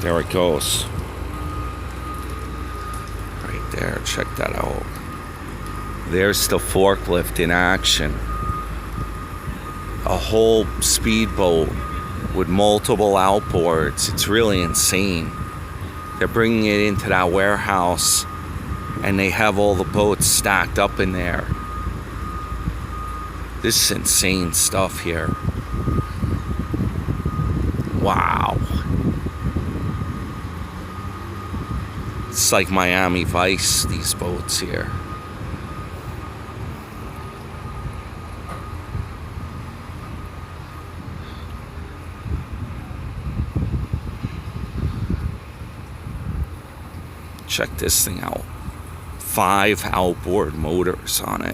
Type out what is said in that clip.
There it goes. Right there, check that out. There's the forklift in action. A whole speedboat with multiple outboards. It's really insane. They're bringing it into that warehouse and they have all the boats stacked up in there. This is insane stuff here. Wow. It's like Miami Vice, these boats here. Check this thing out. 5 outboard motors on it.